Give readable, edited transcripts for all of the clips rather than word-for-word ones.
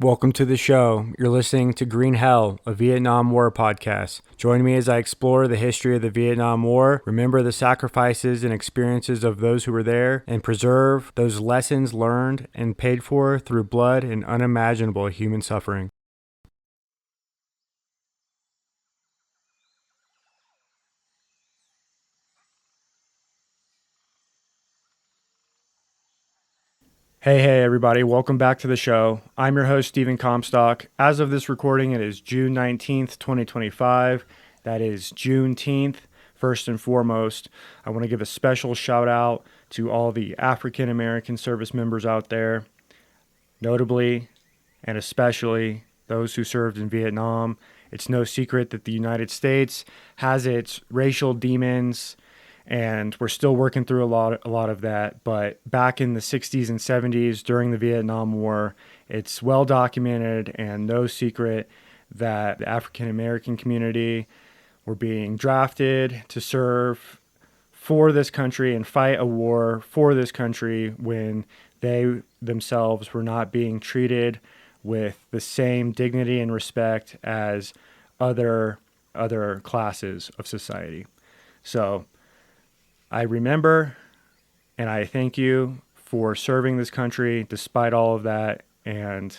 Welcome to the show. You're listening to Green Hell, a Vietnam War podcast. Join me as I explore the history of the Vietnam War, remember the sacrifices and experiences of those who were there, and preserve those lessons learned and paid for through blood and unimaginable human suffering. Hey, everybody. Welcome back to the show. I'm your host, Stephen Comstock. As of this recording, it is June 19th, 2025. That is Juneteenth. First and foremost, I want to give a special shout out to all the African American service members out there, notably and especially those who served in Vietnam. It's no secret that the United States has its racial demons, and we're still working through a lot of that. But back in the 60s and 70s during the Vietnam War, it's well documented and no secret that the African American community were being drafted to serve for this country and fight a war for this country when they themselves were not being treated with the same dignity and respect as other classes of society. So I remember and I thank you for serving this country despite all of that. And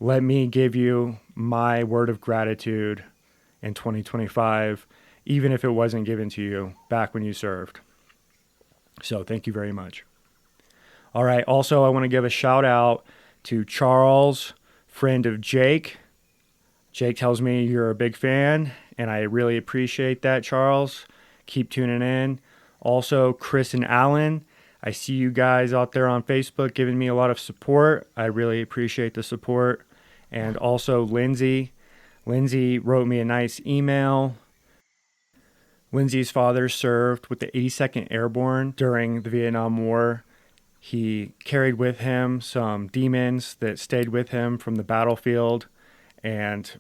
let me give you my word of gratitude in 2025, even if it wasn't given to you back when you served. So thank you very much. All right. Also, I want to give a shout out to Charles, friend of Jake. Jake tells me you're a big fan, and I really appreciate that, Charles. Keep tuning in. Also, Chris and Alan, I see you guys out there on Facebook giving me a lot of support. I really appreciate the support. And also Lindsay. Lindsay wrote me a nice email. Lindsay's father served with the 82nd Airborne during the Vietnam War. He carried with him some demons that stayed with him from the battlefield and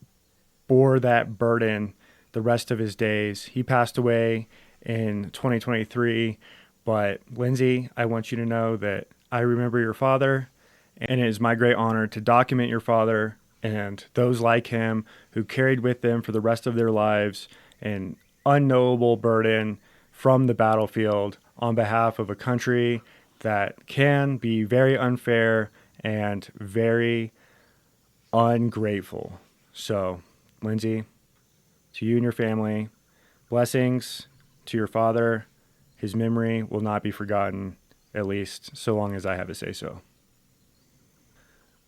bore that burden the rest of his days. He passed away in 2023, but Lindsay, I want you to know that I remember your father, and it is my great honor to document your father and those like him who carried with them for the rest of their lives an unknowable burden from the battlefield on behalf of a country that can be very unfair and very ungrateful. So, Lindsay, to you and your family, blessings to your father. His memory will not be forgotten, at least so long as I have to say so.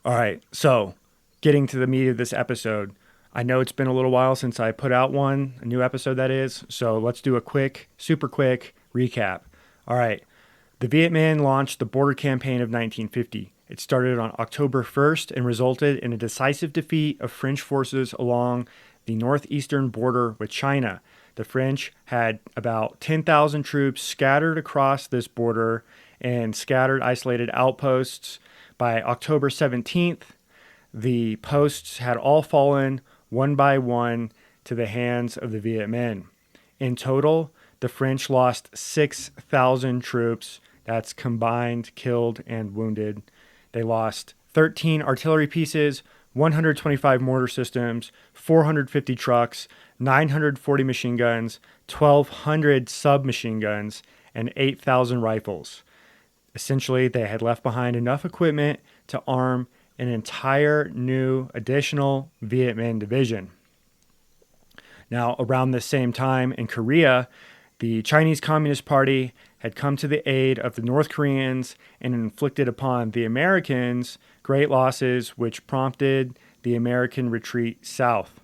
All right, so getting to the meat of this episode. I know it's been a little while since I put out a new episode that is, so let's do a super quick recap. All right, the Viet Minh launched the border campaign of 1950. It started on October 1st and resulted in a decisive defeat of French forces along the northeastern border with China. The French had about 10,000 troops scattered across this border and scattered isolated outposts. By October 17th, the posts had all fallen one by one to the hands of the Viet Minh. In total, the French lost 6,000 troops. That's combined killed and wounded. They lost 13 artillery pieces, 125 mortar systems, 450 trucks, 940 machine guns, 1,200 submachine guns, and 8,000 rifles. Essentially, they had left behind enough equipment to arm an entire new additional Viet Minh division. Now, around the same time in Korea, the Chinese Communist Party had come to the aid of the North Koreans and inflicted upon the Americans great losses, which prompted the American retreat south.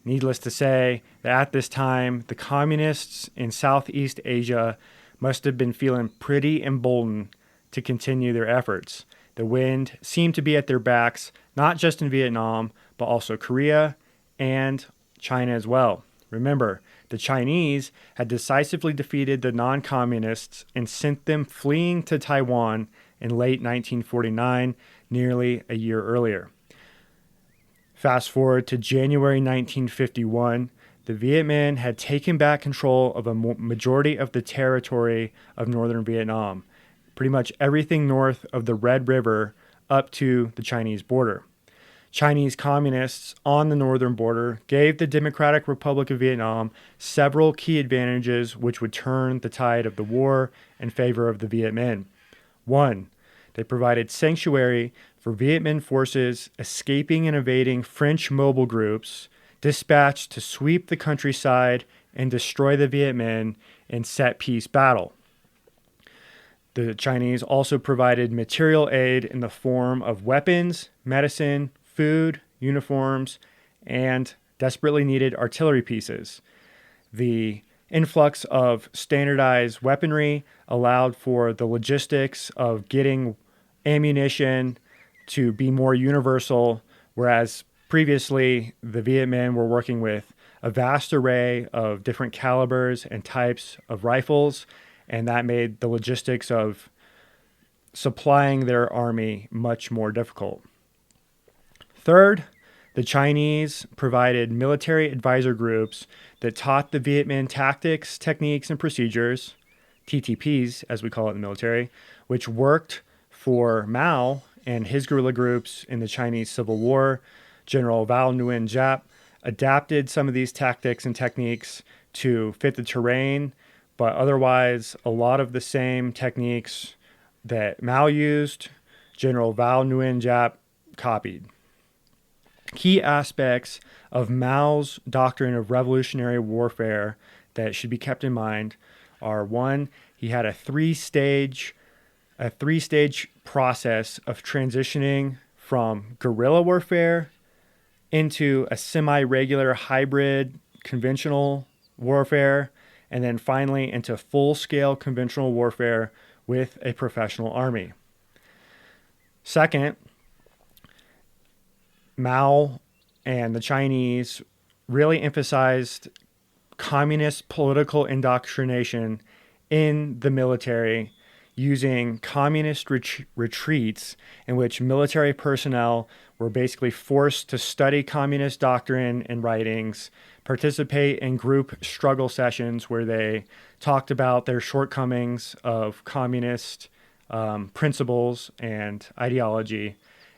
Needless to say that at this time, the communists in Southeast Asia must have been feeling pretty emboldened to continue their efforts. The wind seemed to be at their backs, not just in Vietnam, but also Korea and China as well. Remember, the Chinese had decisively defeated the non-communists and sent them fleeing to Taiwan in late 1949, nearly a year earlier. Fast forward to January 1951, the Viet Minh had taken back control of a majority of the territory of northern Vietnam, pretty much everything north of the Red River up to the Chinese border. Chinese communists on the northern border gave the Democratic Republic of Vietnam several key advantages which would turn the tide of the war in favor of the Viet Minh. One, they provided sanctuary for Viet Minh forces escaping and evading French mobile groups dispatched to sweep the countryside and destroy the Viet Minh in set-piece battle. The Chinese also provided material aid in the form of weapons, medicine, food, uniforms, and desperately needed artillery pieces. The influx of standardized weaponry allowed for the logistics of getting ammunition to be more universal, whereas previously the Viet Minh were working with a vast array of different calibers and types of rifles, and that made the logistics of supplying their army much more difficult. Third, the Chinese provided military advisor groups that taught the Viet Minh tactics, techniques, and procedures, TTPs as we call it in the military, which worked for Mao and his guerrilla groups in the Chinese Civil War. General Giap adapted some of these tactics and techniques to fit the terrain, but otherwise a lot of the same techniques that Mao used, General Giap copied. Key aspects of Mao's doctrine of revolutionary warfare that should be kept in mind are: one, he had a three-stage process of transitioning from guerrilla warfare into a semi-regular hybrid conventional warfare, and then finally into full-scale conventional warfare with a professional army. Second, Mao and the Chinese really emphasized communist political indoctrination in the military, using communist retreats in which military personnel were basically forced to study communist doctrine and writings, participate in group struggle sessions where they talked about their shortcomings of communist principles and ideology,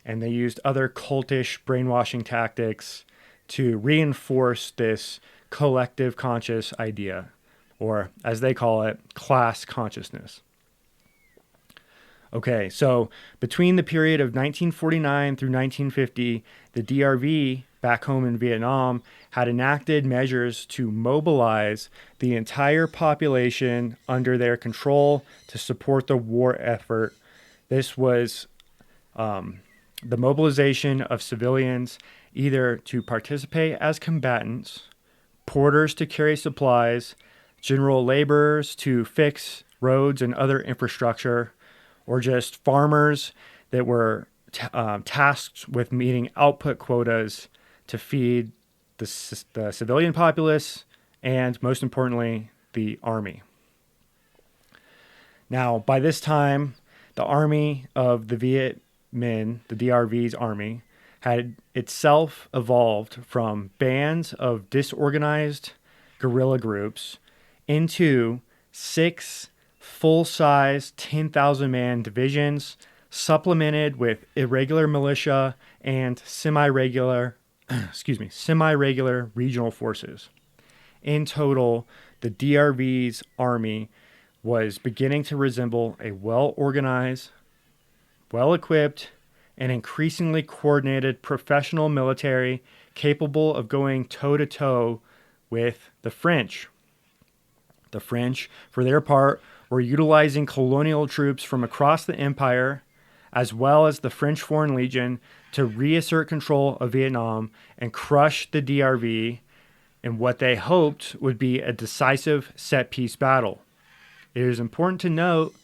and they used other cultish brainwashing tactics to reinforce this collective conscious idea, or as they call it, class consciousness. Okay, so between the period of 1949 through 1950, the DRV back home in Vietnam had enacted measures to mobilize the entire population under their control to support the war effort. This was the mobilization of civilians either to participate as combatants, porters to carry supplies, general laborers to fix roads and other infrastructure, or just farmers that were tasked with meeting output quotas to feed the civilian populace and, most importantly, the army. Now, by this time, the army of the Viet Minh, the DRV's army, had itself evolved from bands of disorganized guerrilla groups into 6 full-size 10,000-man divisions, supplemented with irregular militia and semi-regular regional forces. In total, the DRV's army was beginning to resemble a well-organized, well-equipped, and increasingly coordinated professional military capable of going toe-to-toe with the French. The French, for their part, were utilizing colonial troops from across the empire, as well as the French Foreign Legion, to reassert control of Vietnam and crush the DRV in what they hoped would be a decisive set-piece battle. It is important to note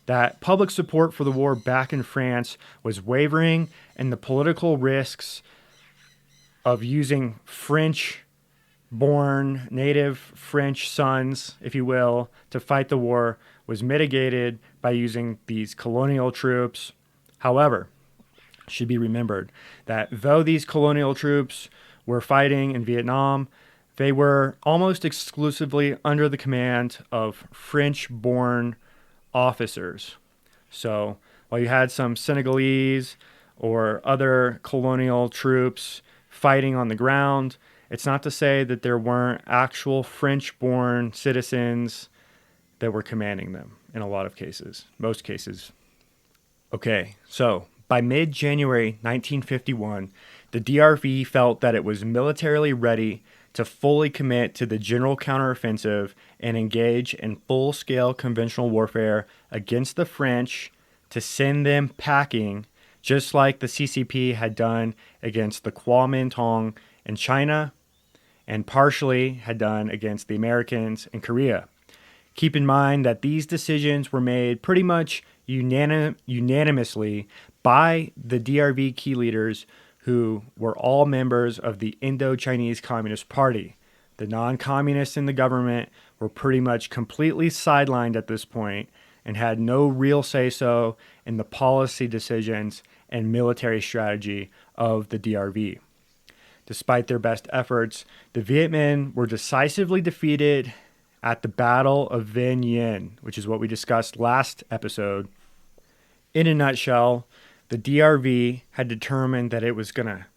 that public support for the war back in France was wavering, and the political risks of using French-born, native French sons, if you will, to fight the war was mitigated by using these colonial troops. However, it should be remembered that though these colonial troops were fighting in Vietnam, they were almost exclusively under the command of French-born officers. So while you had some Senegalese or other colonial troops fighting on the ground. It's not to say that there weren't actual French-born citizens that were commanding them in a lot of cases, most cases. Okay, so by mid-January 1951, the DRV felt that it was militarily ready to fully commit to the general counteroffensive and engage in full-scale conventional warfare against the French to send them packing, just like the CCP had done against the Kuomintang in China and partially had done against the Americans in Korea. Keep in mind that these decisions were made pretty much unanimously by the DRV key leaders who were all members of the Indo-Chinese Communist Party. The non-communists in the government were pretty much completely sidelined at this point and had no real say-so in the policy decisions and military strategy of the DRV. Despite their best efforts, the Viet Minh were decisively defeated at the Battle of Vinh Yên, which is what we discussed last episode. In a nutshell, the DRV had determined that it was going to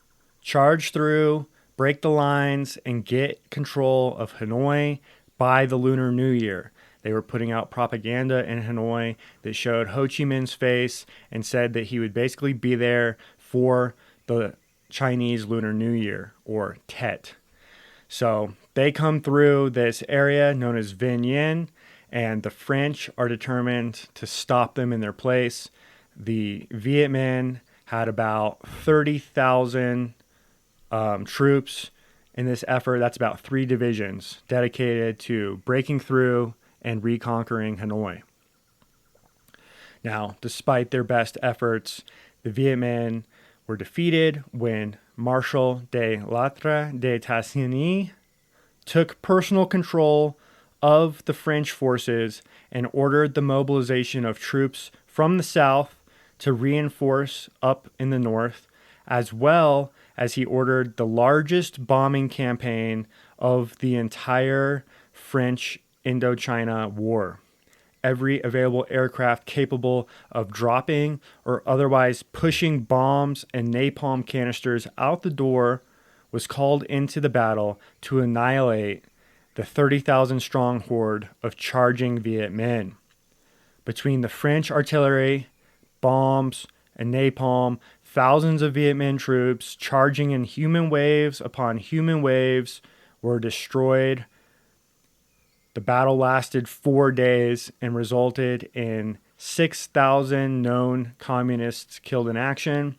charge through, break the lines, and get control of Hanoi by the Lunar New Year. They were putting out propaganda in Hanoi that showed Ho Chi Minh's face and said that he would basically be there for the Chinese Lunar New Year, or Tet. So they come through this area known as Vinh Yên, and the French are determined to stop them in their place. The Viet Minh had about 30,000 troops in this effort. That's about 3 divisions dedicated to breaking through and reconquering Hanoi. Now, despite their best efforts, the Viet Minh were defeated when Marshal de Lattre de Tassigny took personal control of the French forces and ordered the mobilization of troops from the south to reinforce up in the north, as well as he ordered the largest bombing campaign of the entire French Indochina War. Every available aircraft capable of dropping or otherwise pushing bombs and napalm canisters out the door was called into the battle to annihilate the 30,000 strong horde of charging Viet Minh. Between the French artillery, bombs, and napalm, thousands of Viet Minh troops charging in human waves upon human waves were destroyed. The battle lasted 4 days and resulted in 6,000 known communists killed in action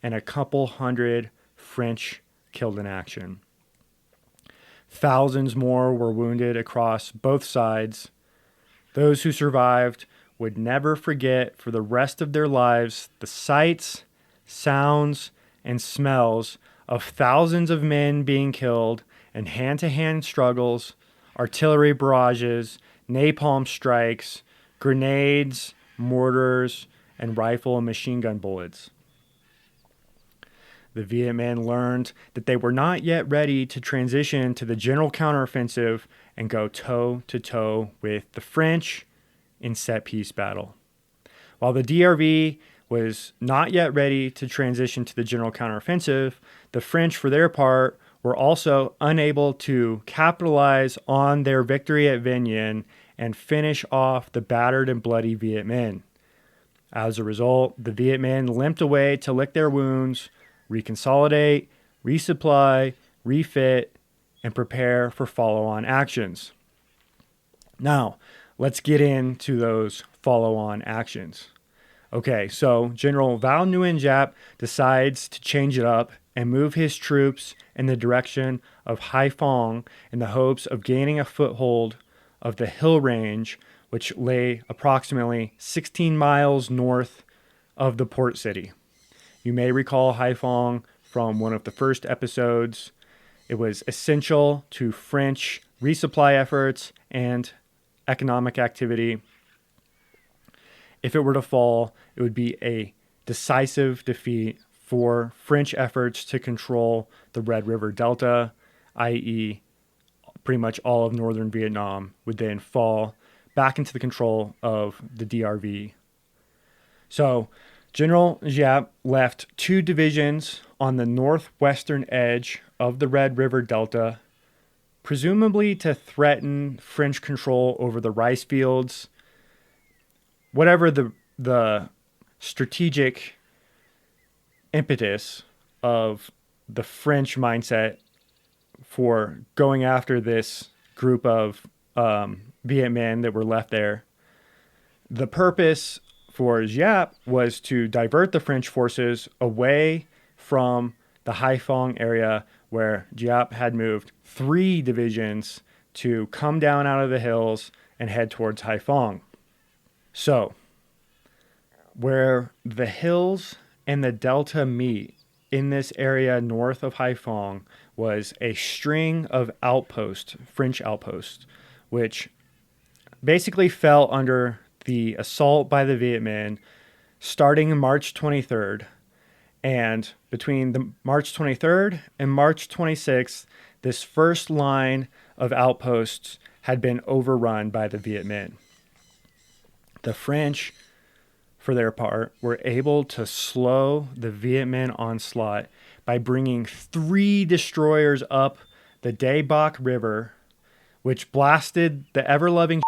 and a couple hundred French killed in action. Thousands more were wounded across both sides. Those who survived would never forget for the rest of their lives the sights, sounds, and smells of thousands of men being killed in hand-to-hand struggles, artillery barrages, napalm strikes, grenades, mortars, and rifle and machine gun bullets. The Viet Minh learned that they were not yet ready to transition to the general counteroffensive and go toe-to-toe with the French in set-piece battle. While the DRV was not yet ready to transition to the general counteroffensive, the French, for their part, were also unable to capitalize on their victory at Vinh Yên and finish off the battered and bloody Viet Minh. As a result, the Viet Minh limped away to lick their wounds, reconsolidate, resupply, refit, and prepare for follow-on actions. Now, let's get into those follow-on actions. Okay, so General Val Nguyen Giap decides to change it up and move his troops in the direction of Haiphong in the hopes of gaining a foothold of the hill range, which lay approximately 16 miles north of the port city. You may recall Haiphong from one of the first episodes. It was essential to French resupply efforts and economic activity. If it were to fall, it would be a decisive defeat for French efforts to control the Red River Delta, i.e., pretty much all of northern Vietnam would then fall back into the control of the DRV. So, General Giap left 2 divisions on the northwestern edge of the Red River Delta, presumably to threaten French control over the rice fields. Whatever the strategic impetus of the French mindset for going after this group of Viet Minh that were left there. The purpose for Giap was to divert the French forces away from the Haiphong area where Giap had moved 3 divisions to come down out of the hills and head towards Haiphong. So, where the hills and the delta meet in this area north of Haiphong was a string of outposts, French outposts, which basically fell under the assault by the Viet Minh starting March 23rd. And between the March 23rd and March 26th, this first line of outposts had been overrun by the Viet Minh. The French, for their part, were able to slow the Viet Minh onslaught by bringing 3 destroyers up the Day Bach River, which blasted the ever-loving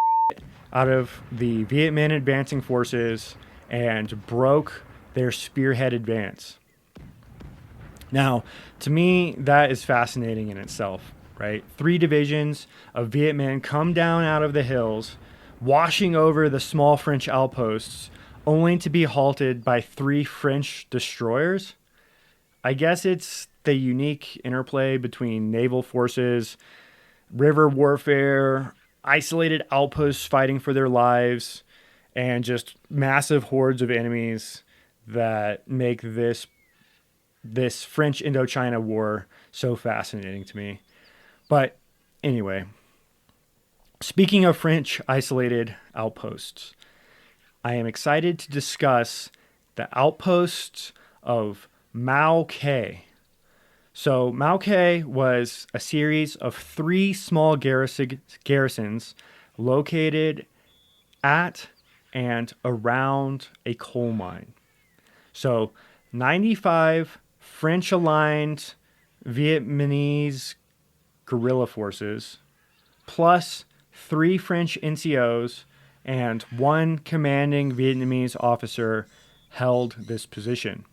out of the Viet Minh advancing forces and broke their spearhead advance. Now, to me, that is fascinating in itself, right? 3 divisions of Viet Minh come down out of the hills, washing over the small French outposts, only to be halted by 3 French destroyers. I guess it's the unique interplay between naval forces, river warfare, isolated outposts fighting for their lives, and just massive hordes of enemies that make this French Indochina War so fascinating to me. But anyway, speaking of French isolated outposts, I am excited to discuss the outposts of Mao Khe. So Mao Khe was a series of 3 small garrisons located at and around a coal mine. So 95 French-aligned Vietnamese guerrilla forces, plus 3 French NCOs and 1 commanding Vietnamese officer held this position.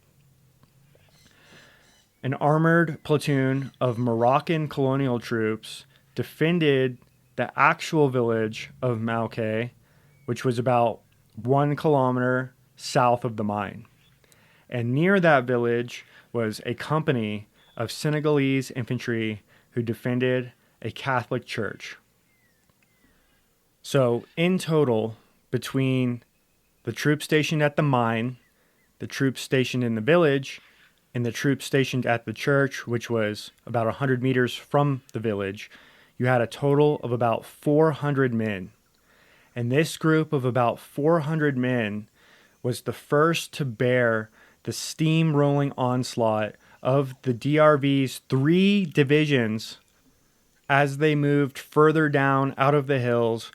An armored platoon of Moroccan colonial troops defended the actual village of Mao Khe, which was about 1 kilometer south of the mine. And near that village was a company of Senegalese infantry who defended a Catholic church. So in total, between the troops stationed at the mine, the troops stationed in the village, and the troops stationed at the church, which was about 100 meters from the village, you had a total of about 400 men. And this group of about 400 men was the first to bear the steamrolling onslaught of the DRV's 3 divisions as they moved further down out of the hills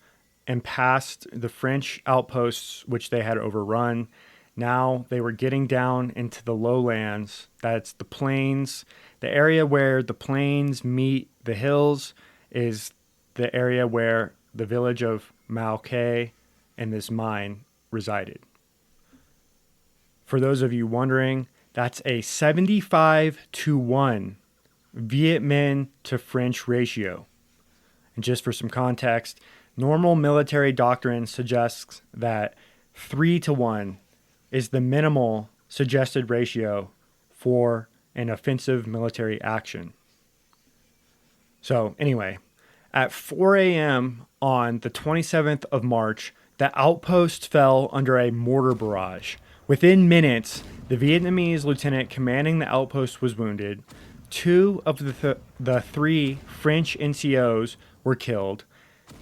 and past the French outposts which they had overrun. Now they were getting down into the lowlands. That's the plains. The area where the plains meet the hills is the area where the village of Mao Khe and this mine resided. For those of you wondering, that's a 75-1 Viet Minh to French ratio. And just for some context, normal military doctrine suggests that 3-1 is the minimal suggested ratio for an offensive military action. So anyway, at 4 a.m. on the 27th of March, the outpost fell under a mortar barrage. Within minutes, the Vietnamese lieutenant commanding the outpost was wounded. 2 of the 3 French NCOs were killed,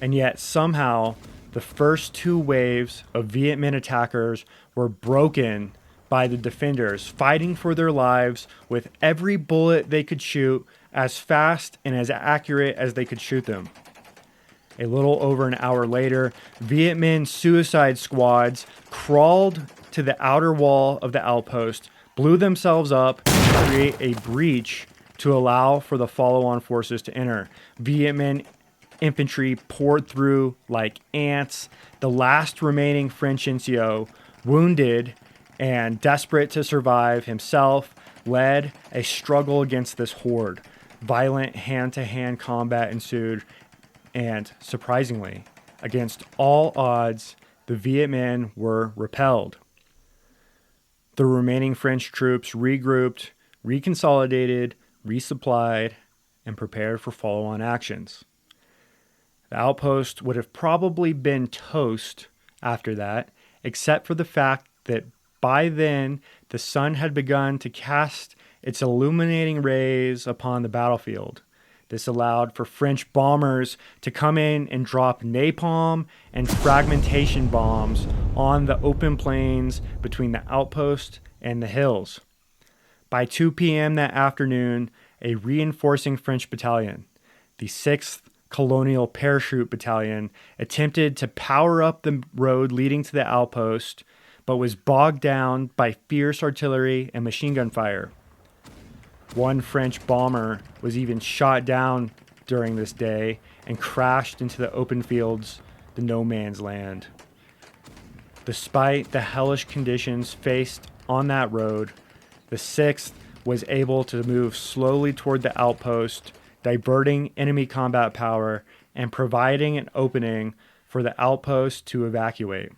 and yet somehow the first 2 waves of Viet Minh attackers were broken by the defenders, fighting for their lives with every bullet they could shoot as fast and as accurate as they could shoot them. A little over an hour later, Viet Minh suicide squads crawled to the outer wall of the outpost, blew themselves up to create a breach to allow for the follow-on forces to enter. Viet Minh infantry poured through like ants. The last remaining French NCO, wounded and desperate to survive himself, led a struggle against this horde. Violent hand-to-hand combat ensued, and surprisingly, against all odds, the Viet Minh were repelled. The remaining French troops regrouped, reconsolidated, resupplied, and prepared for follow-on actions. The outpost would have probably been toast after that, except for the fact that by then the sun had begun to cast its illuminating rays upon the battlefield. This allowed for French bombers to come in and drop napalm and fragmentation bombs on the open plains between the outpost and the hills. By 2 p.m. that afternoon, a reinforcing French battalion, the 6th Colonial Parachute Battalion, attempted to power up the road leading to the outpost, but was bogged down by fierce artillery and machine gun fire. One French bomber was even shot down during this day and crashed into the open fields, the no man's land. Despite the hellish conditions faced on that road, the 6th was able to move slowly toward the outpost, diverting enemy combat power and providing an opening for the outpost to evacuate.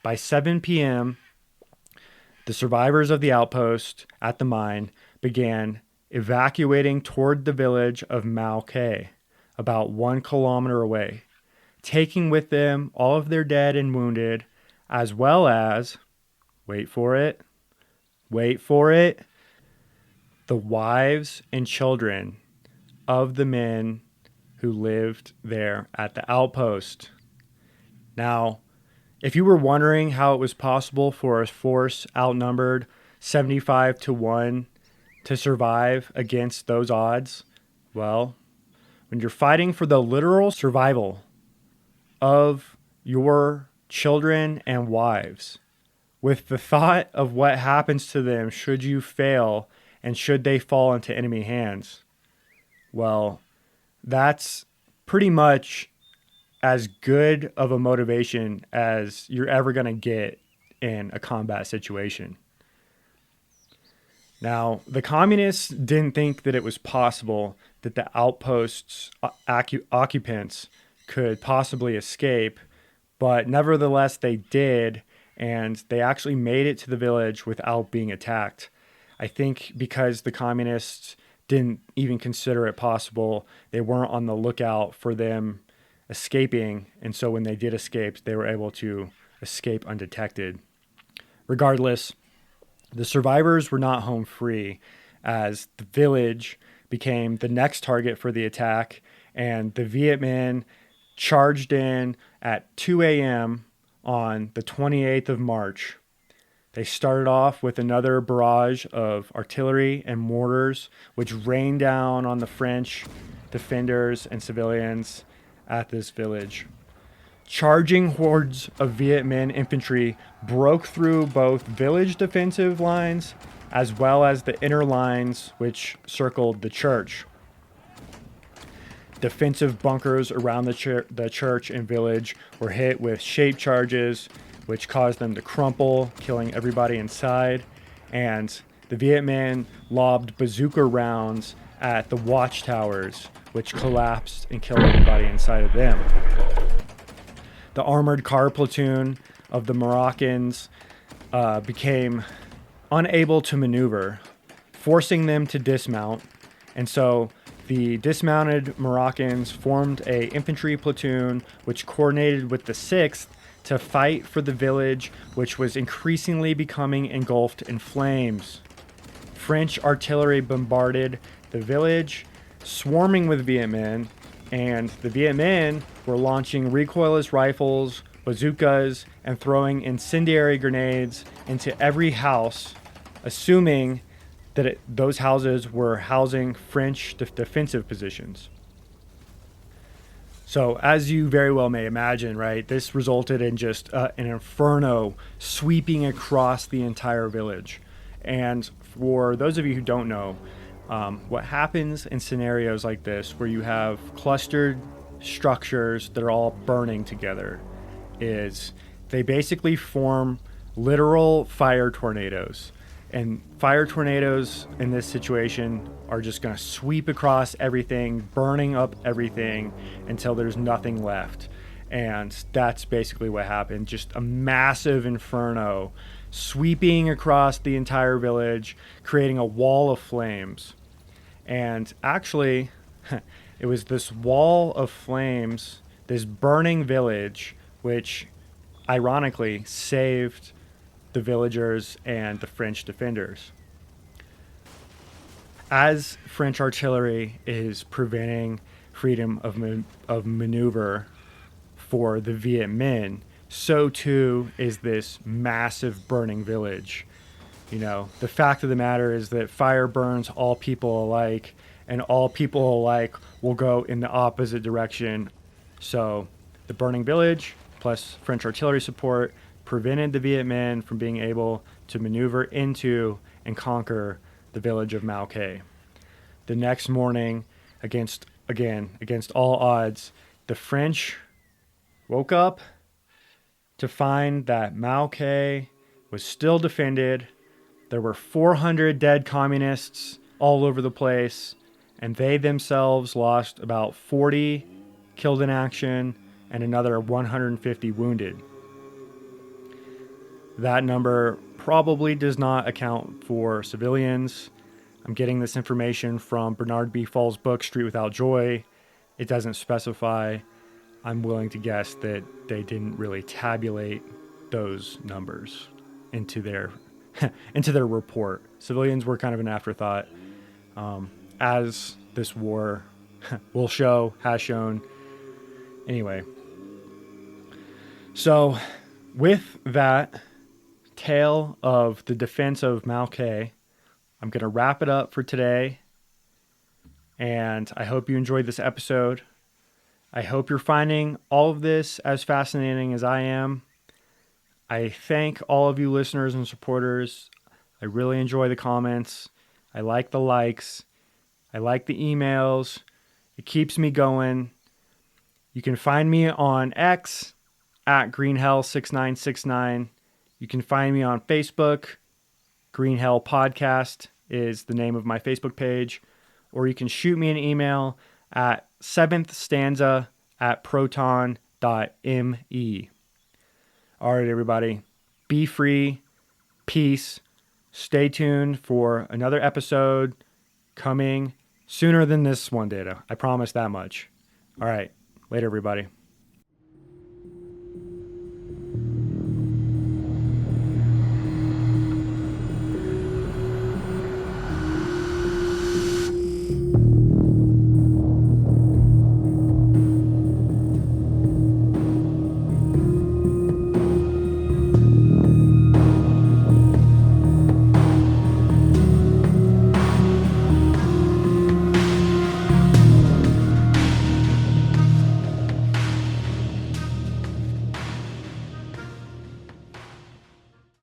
By 7 p.m., the survivors of the outpost at the mine began evacuating toward the village of Mao Khe, about 1 kilometer away, taking with them all of their dead and wounded, as well as, wait for it, the wives and children of the men who lived there at the outpost. Now, if you were wondering how it was possible for a force outnumbered 75-1 to survive against those odds, well, when you're fighting for the literal survival of your children and wives, with the thought of what happens to them should you fail and should they fall into enemy hands, well, that's pretty much as good of a motivation as you're ever going to get in a combat situation. Now, the communists didn't think that it was possible that the outpost's occupants could possibly escape, but nevertheless they did, and they actually made it to the village without being attacked. I think because the communists didn't even consider it possible, they weren't on the lookout for them escaping, and so when they did escape, they were able to escape undetected. Regardless, the survivors were not home free, as the village became the next target for the attack, and the Viet Minh charged in at 2 a.m. on the 28th of March. They started off with another barrage of artillery and mortars, which rained down on the French defenders and civilians at this village. Charging hordes of Viet Minh infantry broke through both village defensive lines as well as the inner lines which circled the church. Defensive bunkers around the church and village were hit with shape charges, which caused them to crumple, killing everybody inside. And the Viet Minh lobbed bazooka rounds at the watchtowers, which collapsed and killed everybody inside of them. The armored car platoon of the Moroccans became unable to maneuver, forcing them to dismount. And so the dismounted Moroccans formed an infantry platoon, which coordinated with the 6th to fight for the village, which was increasingly becoming engulfed in flames. French artillery bombarded the village, swarming with Viet Minh, and the Viet Minh were launching recoilless rifles, bazookas, and throwing incendiary grenades into every house, assuming that those houses were housing French defensive positions. So, as you very well may imagine, right, this resulted in just an inferno sweeping across the entire village. And for those of you who don't know, what happens in scenarios like this, where you have clustered structures that are all burning together, is they basically form literal fire tornadoes. And fire tornadoes in this situation are just going to sweep across everything, burning up everything until there's nothing left. And that's basically what happened. Just a massive inferno sweeping across the entire village, creating a wall of flames. And actually, it was this wall of flames, this burning village, which ironically saved the villagers and the French defenders. As French artillery is preventing freedom of maneuver for the Viet Minh, so too is this massive burning village. You know, the fact of the matter is that fire burns all people alike, and all people alike will go in the opposite direction. So the burning village plus French artillery support prevented the Viet Minh from being able to maneuver into and conquer the village of Mao Khe. The next morning, against all odds, the French woke up to find that Mao Khe was still defended. There were 400 dead communists all over the place, and they themselves lost about 40 killed in action and another 150 wounded. That number probably does not account for civilians. I'm getting this information from Bernard B. Fall's book, Street Without Joy. It doesn't specify. I'm willing to guess that they didn't really tabulate those numbers into their into their report. Civilians were kind of an afterthought, as this war will show, has shown. Anyway, so with that tale of the defense of Mao Khe, I'm going to wrap it up for today. And I hope you enjoyed this episode. I hope you're finding all of this as fascinating as I am. I thank all of you listeners and supporters. I really enjoy the comments. I like the likes. I like the emails. It keeps me going. You can find me on X at greenhell6969. You can find me on Facebook. Greenhell Podcast is the name of my Facebook page. Or you can shoot me an email at 7thstanza@proton.me. All right, everybody. Be free. Peace. Stay tuned for another episode coming sooner than this one did. I promise that much. All right. Later, everybody.